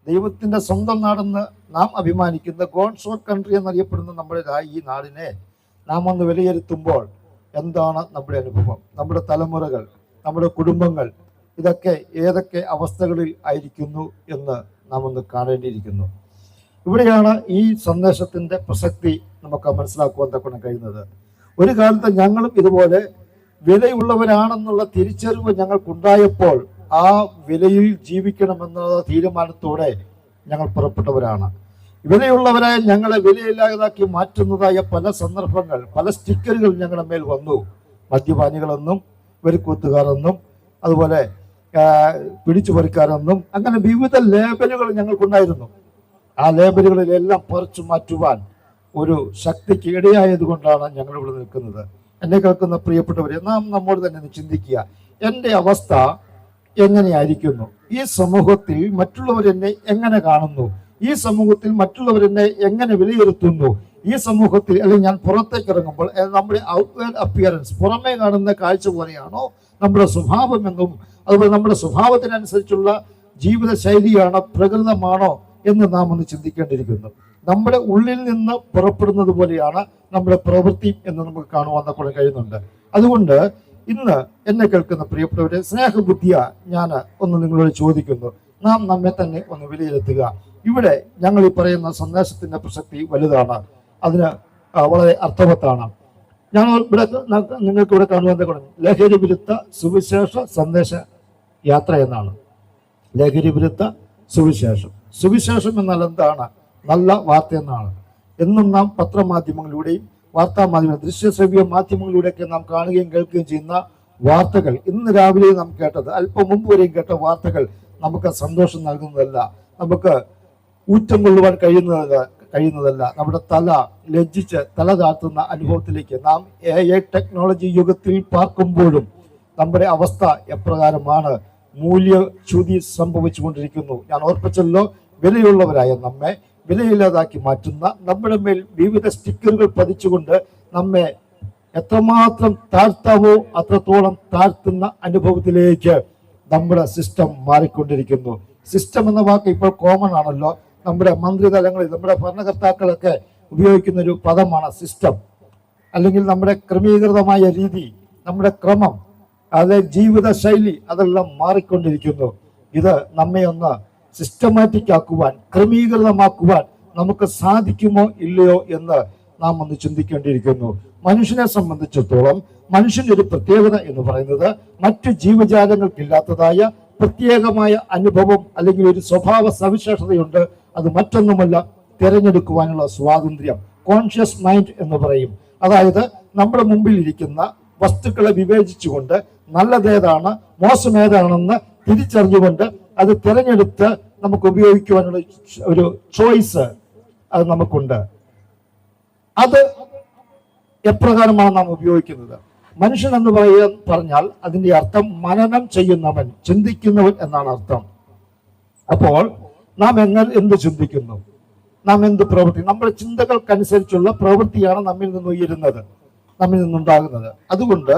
ദൈവത്തിൻ്റെ സ്വന്തം നാടെന്ന് നാം അഭിമാനിക്കുന്ന ഗോഡ്സ് ഓൺ കൺട്രി എന്നറിയപ്പെടുന്ന നമ്മുടെ ഈ നാടിനെ നാം ഒന്ന് വിലയിരുത്തുമ്പോൾ എന്താണ് നമ്മുടെ അനുഭവം? നമ്മുടെ തലമുറകൾ, നമ്മുടെ കുടുംബങ്ങൾ ഇതൊക്കെ ഏതൊക്കെ അവസ്ഥകളിൽ ആയിരിക്കുന്നു എന്ന് നാം ഒന്ന് കാണേണ്ടിയിരിക്കുന്നു. ഇവിടെയാണ് ഈ സന്ദേശത്തിൻ്റെ പ്രസക്തി നമുക്ക് മനസ്സിലാക്കുവാൻ തക്കണം കഴിയുന്നത്. ഒരു കാലത്ത് ഞങ്ങളും ഇതുപോലെ വിലയുള്ളവരാണെന്നുള്ള തിരിച്ചറിവ് ഞങ്ങൾക്കുണ്ടായപ്പോൾ ആ വിലയിൽ ജീവിക്കണമെന്നുള്ള തീരുമാനത്തോടെ ഞങ്ങൾ പുറപ്പെട്ടവരാണ്. വിലയുള്ളവരായ ഞങ്ങളെ വിലയില്ലാതാക്കി മാറ്റുന്നതായ പല സന്ദർഭങ്ങൾ, പല സ്റ്റിക്കറുകൾ ഞങ്ങളുടെ മേൽ വന്നു. മദ്യപാനികളെന്നും വെരുക്കൂത്തുകാരെന്നും അതുപോലെ പിടിച്ചുപറിക്കാരെന്നും അങ്ങനെ വിവിധ ലേബലുകൾ ഞങ്ങൾക്കുണ്ടായിരുന്നു. ആ ലേബലുകളിലെല്ലാം പറിച്ചു മാറ്റുവാൻ ഒരു ശക്തിക്ക് ഇടയായത് കൊണ്ടാണ് ഞങ്ങളിവിടെ നിൽക്കുന്നത്. എന്നെ കേൾക്കുന്ന പ്രിയപ്പെട്ടവരെ, നാം നമ്മോട് തന്നെ ചിന്തിക്കുക, എൻ്റെ അവസ്ഥ എങ്ങനെയായിരിക്കുന്നു? ഈ സമൂഹത്തിൽ മറ്റുള്ളവരെന്നെ എങ്ങനെ കാണുന്നു? ഈ സമൂഹത്തിൽ മറ്റുള്ളവരെന്നെ എങ്ങനെ വിലയിരുത്തുന്നു? ഈ സമൂഹത്തിൽ അല്ലെങ്കിൽ ഞാൻ പുറത്തേക്ക് ഇറങ്ങുമ്പോൾ നമ്മുടെ ഔട്ട്വേർഡ് അപ്പിയറൻസ്, പുറമേ കാണുന്ന കാഴ്ച പോലെയാണോ നമ്മുടെ സ്വഭാവമെന്നും അതുപോലെ നമ്മുടെ സ്വഭാവത്തിനനുസരിച്ചുള്ള ജീവിത ശൈലിയാണോ, പ്രകൃതമാണോ എന്ന് നാം ഒന്ന് ചിന്തിക്കേണ്ടിയിരിക്കുന്നു. നമ്മുടെ ഉള്ളിൽ നിന്ന് പുറപ്പെടുന്നത് പോലെയാണ് നമ്മുടെ പ്രവൃത്തി എന്ന് നമുക്ക് കാണുവാൻ കൂടെ കഴിയുന്നുണ്ട്. അതുകൊണ്ട് ഇന്ന് എന്നെ കേൾക്കുന്ന പ്രിയപ്പെട്ടവരെ, സ്നേഹബുദ്ധിയ ഞാൻ ഒന്ന് നിങ്ങളോട് ചോദിക്കുന്നു, നാം നമ്മെ തന്നെ ഒന്ന് വിലയിരുത്തുക. ഇവിടെ ഞങ്ങൾ ഈ പറയുന്ന സന്ദേശത്തിന്റെ പ്രസക്തി വലുതാണ്, അതിന് വളരെ അർത്ഥവത്താണ്. ഞാൻ ഇവിടെ നിങ്ങൾക്ക് ഇവിടെ കാണുവാൻ തുടങ്ങി ലഹരി വിരുദ്ധ സുവിശേഷ സന്ദേശ യാത്ര എന്നാണ്. ലഹരി വിരുദ്ധ സുവിശേഷം. സുവിശേഷം എന്നാൽ എന്താണ്? നല്ല വാർത്ത എന്നാണ്. എന്നും നാം പത്രമാധ്യമങ്ങളിലൂടെയും വാർത്താമാധ്യമ ദൃശ്യശ്രവ്യ മാധ്യമങ്ങളിലൂടെയൊക്കെ നാം കാണുകയും കേൾക്കുകയും ചെയ്യുന്ന വാർത്തകൾ, ഇന്ന് രാവിലെ നാം കേട്ടത്, അല്പം മുമ്പ് വരെയും കേട്ട വാർത്തകൾ നമുക്ക് സന്തോഷം നൽകുന്നതല്ല, നമുക്ക് ഊറ്റം കൊള്ളുവാൻ കഴിയുന്നതല്ല. നമ്മുടെ തല ലജ്ജിച്ച് തല താഴ്ത്തുന്ന അനുഭവത്തിലേക്ക് നാം AI ടെക്നോളജി യുഗത്തിൽ പാർക്കുമ്പോഴും നമ്മുടെ അവസ്ഥ എപ്രകാരമാണ്? മൂല്യച്യുതി സംഭവിച്ചുകൊണ്ടിരിക്കുന്നു. ഞാൻ ഓർപ്പിച്ചല്ലോ, വിലയുള്ളവരായ നമ്മെ വിലയില്ലാതാക്കി മാറ്റുന്ന, നമ്മുടെ മേൽ വിവിധ സ്റ്റിക്കറുകൾ പതിച്ചുകൊണ്ട് നമ്മെ എത്രമാത്രം താഴ്ത്താവോ അത്രത്തോളം താഴ്ത്തുന്ന അനുഭവത്തിലേക്ക് നമ്മുടെ സിസ്റ്റം മാറിക്കൊണ്ടിരിക്കുന്നു. സിസ്റ്റം എന്ന വാക്ക് ഇപ്പോൾ കോമൺ ആണല്ലോ. നമ്മുടെ മന്ത്രിതലങ്ങളിൽ നമ്മുടെ ഭരണകർത്താക്കളൊക്കെ ഉപയോഗിക്കുന്ന ഒരു പദമാണ് സിസ്റ്റം. അല്ലെങ്കിൽ നമ്മുടെ ക്രമീകൃതമായ രീതി, നമ്മുടെ ക്രമം, അതായത് ജീവിത ശൈലി, അതെല്ലാം മാറിക്കൊണ്ടിരിക്കുന്നു. ഇത് നമ്മെ ഒന്ന് സിസ്റ്റമാറ്റിക് ആക്കുവാൻ, ക്രമീകൃതമാക്കുവാൻ നമുക്ക് സാധിക്കുമോ ഇല്ലയോ എന്ന് നാം ഒന്ന് ചിന്തിക്കേണ്ടിയിരിക്കുന്നു. മനുഷ്യനെ സംബന്ധിച്ചിടത്തോളം മനുഷ്യന്റെ ഒരു പ്രത്യേകത എന്ന് പറയുന്നത് മറ്റു ജീവജാലങ്ങൾക്കില്ലാത്തതായ പ്രത്യേകമായ അനുഭവം അല്ലെങ്കിൽ ഒരു സ്വഭാവ സവിശേഷതയുണ്ട്. അത് മറ്റൊന്നുമല്ല, തിരഞ്ഞെടുക്കുവാനുള്ള സ്വാതന്ത്ര്യം, കോൺഷ്യസ് മൈൻഡ് എന്ന് പറയും. അതായത് നമ്മുടെ മുമ്പിൽ ഇരിക്കുന്ന വസ്തുക്കളെ വിവേചിച്ചുകൊണ്ട് നല്ലതേതാണ് മോശമേതാണെന്ന് തിരിച്ചറിഞ്ഞുകൊണ്ട് അത് തിരഞ്ഞെടുത്ത് നമുക്ക് ഉപയോഗിക്കുവാനുള്ള ഒരു ചോയ്സ് അത് നമുക്കുണ്ട്. അത് എപ്രകാരമാണ് നാം ഉപയോഗിക്കുന്നത്? മനുഷ്യൻ എന്ന് പറഞ്ഞാൽ അതിന്റെ അർത്ഥം മനനം ചെയ്യുന്നവൻ, ചിന്തിക്കുന്നവൻ എന്നാണ് അർത്ഥം. അപ്പോൾ നാം എന്ത് ചിന്തിക്കുന്നു, നാം എന്ത് പ്രവൃത്തി, നമ്മുടെ ചിന്തകൾക്കനുസരിച്ചുള്ള പ്രവൃത്തിയാണ് നമ്മിൽ നിന്ന് ഉയരുന്നത്, നമ്മിൽ നിന്നുണ്ടാകുന്നത്. അതുകൊണ്ട്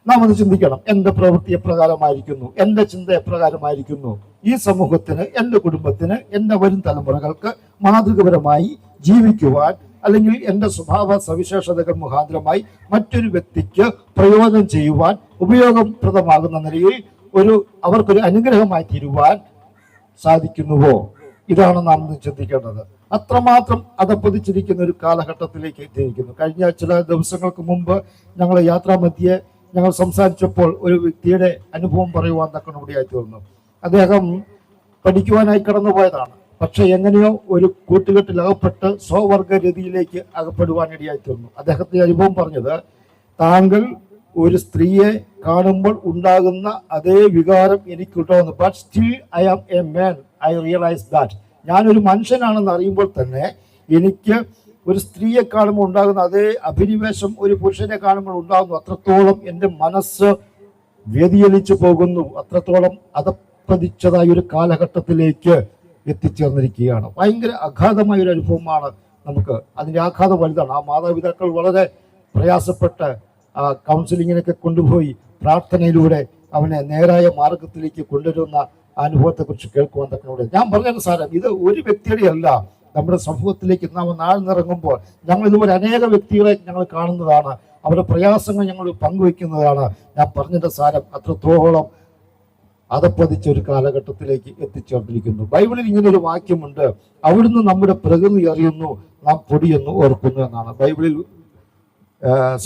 നാം ഒന്ന് ചിന്തിക്കണം, എൻ്റെ പ്രവൃത്തി എപ്രകാരമായിരിക്കുന്നു, എൻ്റെ ചിന്ത എപ്രകാരമായിരിക്കുന്നു, ഈ സമൂഹത്തിന്, എൻ്റെ കുടുംബത്തിന്, എൻ്റെ വരും തലമുറകൾക്ക് മാതൃകപരമായി ജീവിക്കുവാൻ, അല്ലെങ്കിൽ എൻ്റെ സ്വഭാവ സവിശേഷതകൾ മുഖാന്തരമായി മറ്റൊരു വ്യക്തിക്ക് പ്രയോജനം ചെയ്യുവാൻ, ഉപയോഗപ്രദമാകുന്ന നിലയിൽ അവർക്കൊരു അനുഗ്രഹമായി തീരുവാൻ സാധിക്കുന്നുവോ? ഇതാണ് നാം ചിന്തിക്കേണ്ടത്. അത്രമാത്രം അതപ്പതിച്ചിരിക്കുന്ന ഒരു കാലഘട്ടത്തിലേക്ക് എത്തിയിരിക്കുന്നു. കഴിഞ്ഞ ചില ദിവസങ്ങൾക്ക് മുമ്പ് ഞങ്ങൾ യാത്രാമധ്യേ ഞങ്ങൾ സംസാരിച്ചപ്പോൾ ഒരു വ്യക്തിയുടെ അനുഭവം പറയുവാൻ തക്കണപടിയായി തീർന്നു. അദ്ദേഹം പഠിക്കുവാനായി കടന്നുപോയതാണ്. പക്ഷെ എങ്ങനെയോ ഒരു കൂട്ടുകെട്ടിൽ അകപ്പെട്ട് സ്വവർഗരതിയിലേക്ക് അകപ്പെടുവാനിടയായി തീർന്നു. അദ്ദേഹത്തിന്റെ അനുഭവം പറഞ്ഞത്, താങ്കൾ ഒരു സ്ത്രീയെ കാണുമ്പോൾ ഉണ്ടാകുന്ന അതേ വികാരം എനിക്കുണ്ടാകുന്നു, but still I am a man, I realise that. ഞാനൊരു മനുഷ്യനാണെന്ന് അറിയുമ്പോൾ തന്നെ എനിക്ക് ഒരു സ്ത്രീയെ കാണുമ്പോൾ ഉണ്ടാകുന്ന അതേ അഭിനിവേശം ഒരു പുരുഷനെ കാണുമ്പോൾ ഉണ്ടാകുന്നു. അത്രത്തോളം എൻ്റെ മനസ്സ് വ്യതിചലിച്ചു പോകുന്നു, അത്രത്തോളം അതപ്പതിച്ചതായ ഒരു കാലഘട്ടത്തിലേക്ക് എത്തിച്ചേർന്നിരിക്കുകയാണ്. ഭയങ്കര അഗാധമായ ഒരു അനുഭവമാണ് നമുക്ക്. അതിൻ്റെ ആഘാതം വലുതാണ്. ആ മാതാപിതാക്കൾ വളരെ പ്രയാസപ്പെട്ട് കൗൺസിലിങ്ങിനൊക്കെ കൊണ്ടുപോയി പ്രാർത്ഥനയിലൂടെ അവനെ നേരായ മാർഗത്തിലേക്ക് കൊണ്ടുവരുന്ന ആ അനുഭവത്തെക്കുറിച്ച് കേൾക്കുവാൻ തക്കനോട് ഞാൻ പറഞ്ഞ സാരം ഇത് ഒരു വ്യക്തിയുടെ അല്ല, നമ്മുടെ സമൂഹത്തിലേക്ക് നാം ആഴ്ന്നിറങ്ങുമ്പോൾ ഞങ്ങൾ ഇതുപോലെ അനേക വ്യക്തികളെ ഞങ്ങൾ കാണുന്നതാണ്, അവരുടെ പ്രയാസങ്ങൾ ഞങ്ങൾ പങ്കുവെക്കുന്നതാണ്. ഞാൻ പറഞ്ഞതിന്റെ സാരം അത്രത്തോളം അതപ്പതിച്ച ഒരു കാലഘട്ടത്തിലേക്ക് എത്തിച്ചേർന്നിരിക്കുന്നു. ബൈബിളിൽ ഇങ്ങനെ ഒരു വാക്യമുണ്ട്, അവിടുന്ന് നമ്മുടെ പ്രകൃതി അറിയുന്നു, നാം പൊടിയെന്ന് ഓർക്കുന്നു എന്നാണ്. ബൈബിളിൽ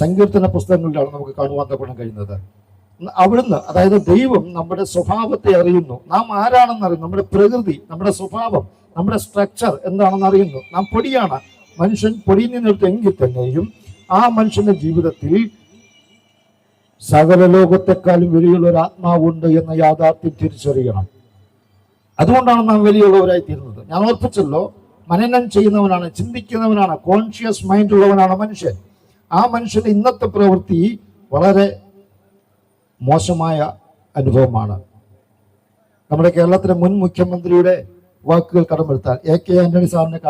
സങ്കീർത്തന പുസ്തകങ്ങളിലാണ് നമുക്ക് കാണുവാൻ തക്കണം കഴിയുന്നത്. അവിടുന്ന്, അതായത് ദൈവം നമ്മുടെ സ്വഭാവത്തെ അറിയുന്നു, നാം ആരാണെന്ന് അറിയുന്നു, നമ്മുടെ പ്രകൃതി, നമ്മുടെ സ്വഭാവം, നമ്മുടെ സ്ട്രക്ചർ എന്താണെന്ന് അറിയുന്നു. നാം പൊടിയാണ്, മനുഷ്യൻ പൊടിയിൽ നിന്നെടുത്ത് എങ്കിൽ തന്നെയും ആ മനുഷ്യന്റെ ജീവിതത്തിൽ സകല ലോകത്തെക്കാളും വലിയുള്ള ഒരു ആത്മാവുണ്ട് എന്ന യാഥാർത്ഥ്യം തിരിച്ചറിയണം. അതുകൊണ്ടാണ് നാം വലിയുള്ളവരായി തീരുന്നത്. ഞാൻ ഓർപ്പിച്ചല്ലോ, മനനം ചെയ്യുന്നവനാണ്, ചിന്തിക്കുന്നവനാണ്, കോൺഷ്യസ് മൈൻഡ് ഉള്ളവനാണ് മനുഷ്യൻ. ആ മനുഷ്യന്റെ ഇന്നത്തെ പ്രവൃത്തി വളരെ മോശമായ അനുഭവമാണ്. നമ്മുടെ കേരളത്തിലെ മുൻ മുഖ്യമന്ത്രിയുടെ വാക്കുകൾ കടമെടുത്താൽ, AK ആന്റണി സാറിന്റെ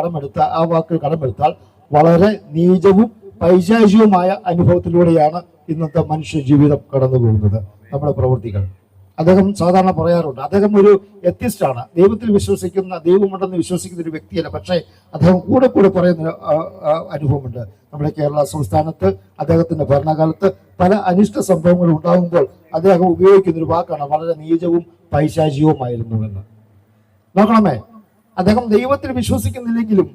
ആ വാക്കുകൾ കടമെടുത്താൽ വളരെ നീചവും പൈശാചികവുമായ അനുഭവത്തിലൂടെയാണ് ഇന്നത്തെ മനുഷ്യ ജീവിതം കടന്നു പോകുന്നത്, നമ്മുടെ പ്രവൃത്തികൾ. അദ്ദേഹം സാധാരണ പറയാറുണ്ട്, അദ്ദേഹം ഒരു എത്തിസ്റ്റാണ്, ദൈവത്തിൽ വിശ്വസിക്കുന്ന, ദൈവമുണ്ടെന്ന് വിശ്വസിക്കുന്ന ഒരു വ്യക്തിയല്ല. പക്ഷേ അദ്ദേഹം കൂടെ പറയുന്ന അനുഭവമുണ്ട്. നമ്മുടെ കേരള സംസ്ഥാനത്ത് അദ്ദേഹത്തിന്റെ ഭരണകാലത്ത് പല അനിഷ്ട സംഭവങ്ങൾ ഉണ്ടാകുമ്പോൾ അദ്ദേഹം ഉപയോഗിക്കുന്ന ഒരു വാക്കാണ് വളരെ നീചവും പൈശാചികവുമായിരുന്നുവെന്ന്. നോക്കണമേ, അദ്ദേഹം ദൈവത്തിൽ വിശ്വസിക്കുന്നില്ലെങ്കിലും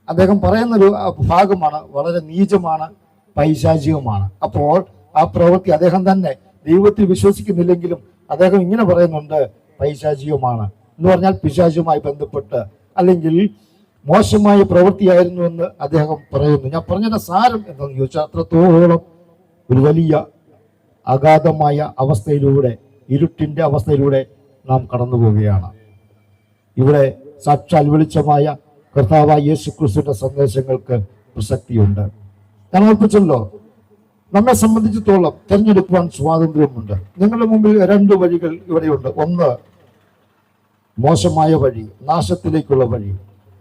അദ്ദേഹം പറയുന്നൊരു ഭാഗമാണ് വളരെ നീചമാണ്, പൈശാചികമാണ്. അപ്പോൾ ആ പ്രവൃത്തി അദ്ദേഹം തന്നെ ദൈവത്തിൽ വിശ്വസിക്കുന്നില്ലെങ്കിലും അദ്ദേഹം ഇങ്ങനെ പറയുന്നുണ്ട്, പൈശാചികമാണ് എന്ന് പറഞ്ഞാൽ പിശാചുമായി ബന്ധപ്പെട്ട് അല്ലെങ്കിൽ മോശമായ പ്രവൃത്തിയായിരുന്നു എന്ന് അദ്ദേഹം പറയുന്നു. ഞാൻ പറഞ്ഞതിന്റെ സാരം എന്താണെന്ന് ചോദിച്ചാൽ അത്രത്തോളം ഒരു വലിയ അഗാധമായ അവസ്ഥയിലൂടെ, ഇരുട്ടിന്റെ അവസ്ഥയിലൂടെ നാം കടന്നു പോവുകയാണ്. ഇവിടെ സാക്ഷാൽ വെളിച്ചമായ കർത്താവായ യേശുക്രിസ്തുവിന്റെ സന്ദേശങ്ങൾക്ക് പ്രസക്തിയുണ്ട്. ഞാൻ ഓർപ്പിച്ചല്ലോ, നമ്മെ സംബന്ധിച്ചിടത്തോളം തിരഞ്ഞെടുക്കുവാൻ സ്വാതന്ത്ര്യമുണ്ട്. നിങ്ങളുടെ മുമ്പിൽ രണ്ട് വഴികൾ ഇവിടെയുണ്ട്. ഒന്ന് മോശമായ വഴി, നാശത്തിലേക്കുള്ള വഴി.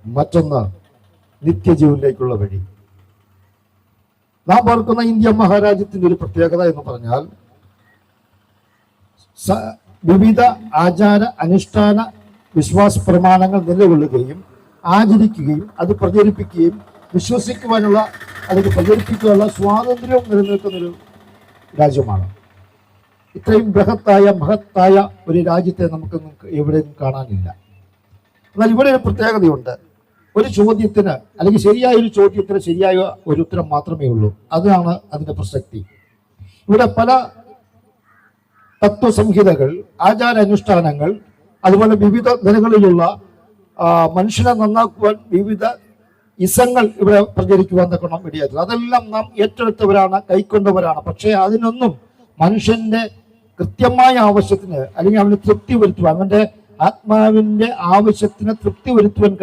മറ്റൊന്ന് നിത്യജീവനിലേക്കുള്ള വഴി. നാം ഓർക്കുന്ന ഇന്ത്യ മഹാരാജ്യത്തിന്റെ ഒരു പ്രത്യേകത എന്ന് പറഞ്ഞാൽ വിവിധ ആചാര അനുഷ്ഠാന വിശ്വാസ പ്രമാണങ്ങൾ നിലകൊള്ളുകയും ആചരിക്കുകയും അത് പ്രചരിപ്പിക്കുകയും വിശ്വസിക്കുവാനുള്ള, അല്ലെങ്കിൽ പ്രചരിപ്പിക്കാനുള്ള സ്വാതന്ത്ര്യവും നിലനിൽക്കുന്നൊരു രാജ്യമാണ്. ഇത്രയും മഹത്തായ ഒരു രാജ്യത്തെ നമുക്ക് എവിടെയും കാണാനില്ല. എന്നാൽ ഇവിടെ ഒരു പ്രത്യേകതയുണ്ട്. ഒരു ചോദ്യത്തിന്, അല്ലെങ്കിൽ ശരിയായ ഒരു ചോദ്യത്തിന് ശരിയായ ഒരു ഉത്തരം മാത്രമേ ഉള്ളൂ. അതാണ് അതിന്റെ പ്രസക്തി. ഇവിടെ പല തത്വസംഹിതകൾ, ആചാരാനുഷ്ഠാനങ്ങൾ, അതുപോലെ വിവിധ നിലകളിലുള്ള മനുഷ്യനെ നന്നാക്കുവാൻ വിവിധ ഇസങ്ങൾ ഇവിടെ പ്രചരിക്കുവാൻ തക്കണം ഇടയായിട്ടില്ല. അതെല്ലാം നാം ഏറ്റെടുത്തവരാണ്, കൈക്കൊണ്ടവരാണ്. പക്ഷേ അതിനൊന്നും മനുഷ്യന്റെ കൃത്യമായ ആവശ്യത്തിന്, അല്ലെങ്കിൽ അവന് തൃപ്തി വരുത്തുവാൻ, അവന്റെ ആത്മാവിന്റെ ആവശ്യത്തിന് തൃപ്തി വരുത്തുവാൻ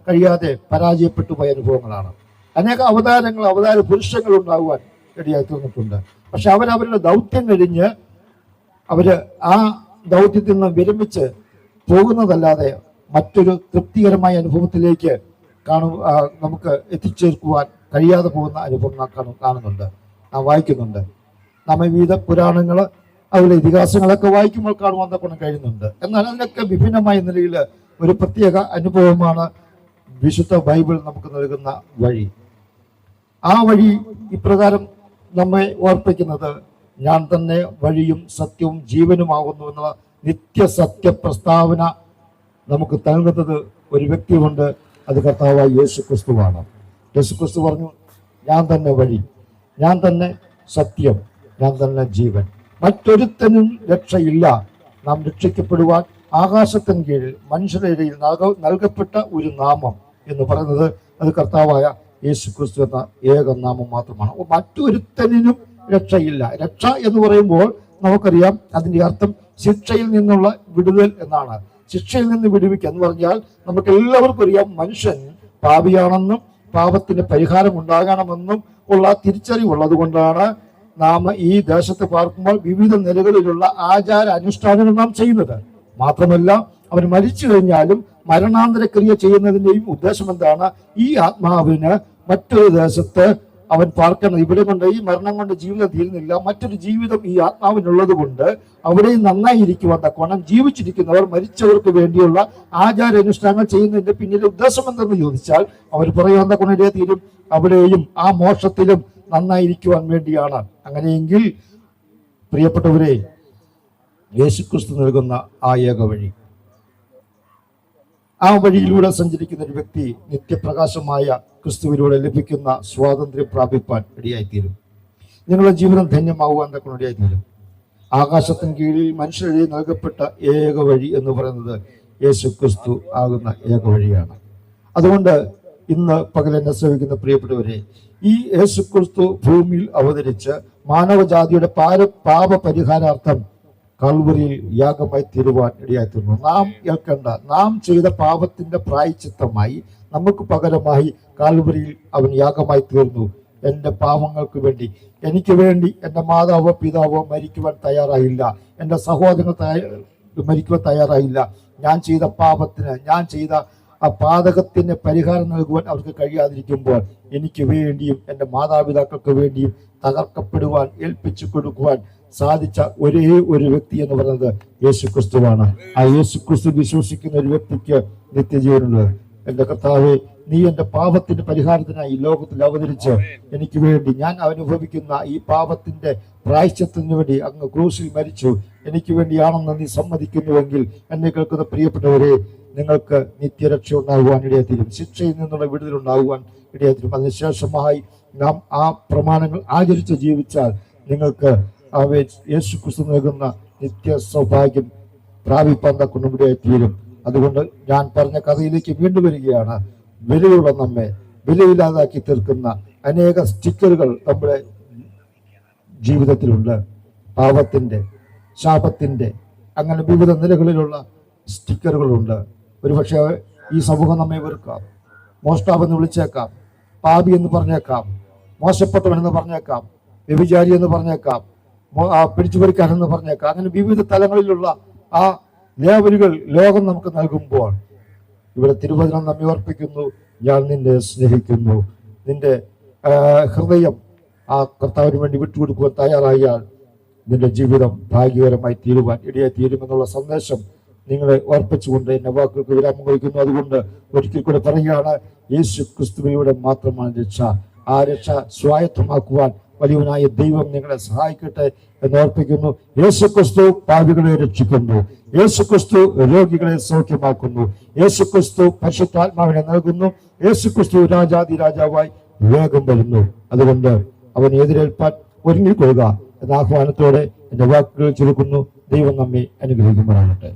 കഴിയാതെ പരാജയപ്പെട്ടു പോയ അനുഭവങ്ങളാണ്. അനേക അവതാര പുരുഷങ്ങൾ ഉണ്ടാകുവാൻ ഇടയായി തീർന്നിട്ടുണ്ട്. പക്ഷെ അവരവരുടെ ദൗത്യം കഴിഞ്ഞ് ആ ദൗത്യത്തിൽ നിന്ന് വിരമിച്ച് പോകുന്നതല്ലാതെ മറ്റൊരു തൃപ്തികരമായ അനുഭവത്തിലേക്ക് നമുക്ക് എത്തിച്ചേർക്കുവാൻ കഴിയാതെ പോകുന്ന അനുഭവം കാണുന്നുണ്ട്, നാം വായിക്കുന്നുണ്ട്. നാം വിവിധ പുരാണങ്ങൾ, അതുപോലെ ഇതിഹാസങ്ങളൊക്കെ വായിക്കുമ്പോൾ കാണുവാൻ തക്കണം കഴിയുന്നുണ്ട്. എന്നാൽ അതിനൊക്കെ വിഭിന്നമായ നിലയിൽ ഒരു പ്രത്യേക അനുഭവമാണ് വിശുദ്ധ ബൈബിൾ നമുക്ക് നൽകുന്ന വഴി. ആ വഴി ഇപ്രകാരം നമ്മെ ഓർപ്പിക്കുന്നത്, ഞാൻ തന്നെ വഴിയും സത്യവും ജീവനുമാകുന്നു എന്നുള്ള നിത്യസത്യ പ്രസ്താവന നമുക്ക് നൽകുന്നത് ഒരു വ്യക്തിയുണ്ട്, അത് കർത്താവായ യേശുക്രിസ്തുവാണ്. യേശുക്രിസ്തു പറഞ്ഞു, ഞാൻ തന്നെ വഴി, ഞാൻ തന്നെ സത്യം, ഞാൻ തന്നെ ജീവൻ, മറ്റൊരുത്തനും രക്ഷയില്ല. നാം രക്ഷിക്കപ്പെടുവാൻ ആകാശത്തിന് കീഴിൽ മനുഷ്യരുടെ ഇടയിൽ നൽകപ്പെട്ട ഒരു നാമം എന്ന് പറയുന്നത് അത് കർത്താവായ യേശുക്രിസ്തു എന്ന ഏക നാമം മാത്രമാണ്. മറ്റൊരുത്തനും രക്ഷയില്ല. രക്ഷ എന്ന് പറയുമ്പോൾ നമുക്കറിയാം അതിന്റെ അർത്ഥം ശിക്ഷയിൽ നിന്നുള്ള വിടുതൽ എന്നാണ്. ശിക്ഷയിൽ നിന്ന് വിടുവിക്കുക എന്ന് പറഞ്ഞാൽ നമുക്ക് എല്ലാവർക്കും അറിയാം, മനുഷ്യൻ പാപിയാണെന്നും പാപത്തിന് പരിഹാരം ഉണ്ടാകണമെന്നും ഉള്ള തിരിച്ചറിവുള്ളത് കൊണ്ടാണ് നാം ഈ ദേശത്ത് പാർക്കുമ്പോൾ വിവിധ നിലകളിലുള്ള ആചാര അനുഷ്ഠാനങ്ങൾ നാം ചെയ്യുന്നത്. മാത്രമല്ല, അവൻ മരിച്ചു കഴിഞ്ഞാലും മരണാന്തര ക്രിയ ചെയ്യുന്നതിൻ്റെയും ഉദ്ദേശം എന്താണ്? ഈ ആത്മാവിന് മറ്റൊരു ദേശത്ത് അവൻ പാർക്കണം. ഇവിടെ കൊണ്ട് ഈ മരണം കൊണ്ട് ജീവിതം തീരുന്നില്ല, മറ്റൊരു ജീവിതം ഈ ആത്മാവിനുള്ളത് കൊണ്ട് അവിടെയും നന്നായിരിക്കുവാൻ തക്കവണ്ണം ജീവിച്ചിരിക്കുന്നവർ മരിച്ചവർക്ക് വേണ്ടിയുള്ള ആചാരാനുഷ്ഠാനങ്ങൾ ചെയ്യുന്നതിന്റെ പിന്നിലെ ഉദ്ദേശം എന്തെന്ന് ചോദിച്ചാൽ അവർ പറയുവാൻ തക്കവണ്ണം തീരും അവിടെയും ആ മോക്ഷത്തിലും നന്നായിരിക്കുവാൻ വേണ്ടിയാണ്. അങ്ങനെയെങ്കിൽ പ്രിയപ്പെട്ടവരെ, യേശുക്രിസ്തു നൽകുന്ന ആ ഏക വഴി, ആ വഴിയിലൂടെ സഞ്ചരിക്കുന്ന ഒരു വ്യക്തി നിത്യപ്രകാശമായ ക്രിസ്തുവിലൂടെ ലഭിക്കുന്ന സ്വാതന്ത്ര്യം പ്രാപിപ്പാൻ ഇടയായിത്തീരും. നിങ്ങളുടെ ജീവിതം ധന്യമാകുവാൻ തക്ക ഇടയായിത്തീരും. ആകാശത്തിന് കീഴിൽ മനുഷ്യരെ നൽകപ്പെട്ട ഏക വഴി എന്ന് പറയുന്നത് യേശുക്രിസ്തു ആകുന്ന ഏക വഴിയാണ്. അതുകൊണ്ട് ഇന്ന് പകൽ എന്നെ ശ്രമിക്കുന്ന പ്രിയപ്പെട്ടവരെ, ഈ യേശുക്രിസ്തു ഭൂമിയിൽ അവതരിച്ച് മാനവജാതിയുടെ പാപ പരിഹാരാർത്ഥം കാൽവരിയിൽ യാഗമായി തീരുവാൻ ഇടയായിത്തീർന്നു. നാം ഏൽക്കേണ്ട, നാം ചെയ്ത പാപത്തിന്റെ പ്രായശ്ചിത്തമായി നമുക്ക് പകരമായി കാൽവരിയിൽ അവൻ യാഗമായി തീർന്നു. എൻ്റെ പാപങ്ങൾക്ക് വേണ്ടി, എനിക്ക് വേണ്ടി എൻ്റെ മാതാവോ പിതാവോ മരിക്കുവാൻ തയ്യാറായില്ല, എൻ്റെ സഹോദരങ്ങൾ മരിക്കുവാൻ തയ്യാറായില്ല. ഞാൻ ചെയ്ത പാപത്തിന്, ഞാൻ ചെയ്ത ആ പാതകത്തിന് പരിഹാരം നൽകുവാൻ അവർക്ക് കഴിയാതിരിക്കുമ്പോൾ എനിക്ക് വേണ്ടിയും എൻ്റെ മാതാപിതാക്കൾക്ക് വേണ്ടിയും തകർക്കപ്പെടുവാൻ, ഏൽപ്പിച്ചു കൊടുക്കുവാൻ സാധിച്ച ഒരേ ഒരു വ്യക്തി എന്ന് പറയുന്നത് യേശുക്രിസ്തുവാണ്. ആ യേശുക്രിസ്തു വിശ്വസിക്കുന്ന ഒരു വ്യക്തിക്ക് നിത്യജീവനുണ്ട്. എൻ്റെ കർത്താവേ, നീ എൻ്റെ പാപത്തിന്റെ പരിഹാരത്തിനായി ലോകത്തിൽ അവതരിച്ച് എനിക്ക് വേണ്ടി, ഞാൻ അനുഭവിക്കുന്ന ഈ പാപത്തിന്റെ പ്രായശ്ചിത്തത്തിന് വേണ്ടി അങ്ങ് ക്രൂശിൽ മരിച്ചു, എനിക്ക് വേണ്ടിയാണെന്ന് നീ സമ്മതിക്കുന്നുവെങ്കിൽ എന്നെ കേൾക്കുന്ന പ്രിയപ്പെട്ടവരെ, നിങ്ങൾക്ക് നിത്യരക്ഷ ഉണ്ടാകുവാൻ ഇടയാത്തീരും, ശിക്ഷയിൽ നിന്നുള്ള വിടുതലുണ്ടാകുവാൻ ഇടയാത്തീരും. അതിനുശേഷമായി നാം ആ പ്രമാണങ്ങൾ ആചരിച്ച് ജീവിച്ചാൽ നിങ്ങൾക്ക് യേശുക്രിസ്തു നൽകുന്ന നിത്യ സൗഭാഗ്യം പ്രാപിപ്പാൻ തക്കൊണ്ട് ഇടയാത്തീരും. അതുകൊണ്ട് ഞാൻ പറഞ്ഞ കഥയിലേക്ക് വീണ്ടും വരികയാണ്. വിലയുള്ള നമ്മെ വിലയില്ലാതാക്കി തീർക്കുന്ന അനേക സ്റ്റിക്കറുകൾ നമ്മുടെ ജീവിതത്തിലുണ്ട്. പാപത്തിന്റെ, ശാപത്തിന്റെ, അങ്ങനെ വിവിധ നിലകളിലുള്ള സ്റ്റിക്കറുകളുണ്ട്. ഒരുപക്ഷെ ഈ സമൂഹം നമ്മെ വെറുക്കാം, മോഷ്ടാവെന്ന് വിളിച്ചേക്കാം, പാപി എന്ന് പറഞ്ഞേക്കാം, മോശപ്പെട്ടവനെന്ന് പറഞ്ഞേക്കാം, വ്യഭിചാരി എന്ന് പറഞ്ഞേക്കാം, പിടിച്ചുപറിക്കാരെന്ന് പറഞ്ഞേക്കാം. അങ്ങനെ വിവിധ തലങ്ങളിലുള്ള ആ ലേബലുകൾ ലോകം നമുക്ക് നൽകുമ്പോൾ ഇവിടെ തിരുവചനം നമ്മെ ഓർപ്പിക്കുന്നു, ഞാൻ നിന്നെ സ്നേഹിക്കുന്നു. നിന്റെ ഹൃദയം ആ കർത്താവിന് വേണ്ടി വിട്ടുകൊടുക്കുവാൻ തയ്യാറായാൽ നിന്റെ ജീവിതം ഭാഗ്യകരമായി തീരുവാൻ ഇടയായി തീരുമെന്നുള്ള സന്ദേശം നിങ്ങളെ ഓർപ്പിച്ചുകൊണ്ട് എന്റെ വാക്കുകൾക്ക് വിരാമം കഴിക്കുന്നു. അതുകൊണ്ട് ഒരിക്കൽ കൂടെ പറയുകയാണ്, യേശു ക്രിസ്തുവിലൂടെ മാത്രമാണ് രക്ഷ. ആ രക്ഷ സ്വായത്തമാക്കുവാൻ വലിയവനായ ദൈവം നിങ്ങളെ സഹായിക്കട്ടെ എന്ന് ഓർപ്പിക്കുന്നു. യേശുക്രിസ്തു പാപികളെ രക്ഷിക്കുന്നു, യേശുക്രിസ്തു രോഗികളെ സൗഖ്യമാക്കുന്നു, യേശുക്രിസ്തു പരിശുദ്ധാത്മാവിനെ നൽകുന്നു, യേശുക്രിസ്തു രാജാതിരാജാവായി വേഗം വരുന്നു. അതുകൊണ്ട് അവൻ എതിരേൽപ്പാൻ ഒരുങ്ങിക്കൊള്ളുക എന്ന ആഹ്വാനത്തോടെ എന്റെ വാക്കുകൾ ചുരുക്കുന്നു. ദൈവം നമ്മെ അനുഗ്രഹിക്കുമാറാകട്ടെ.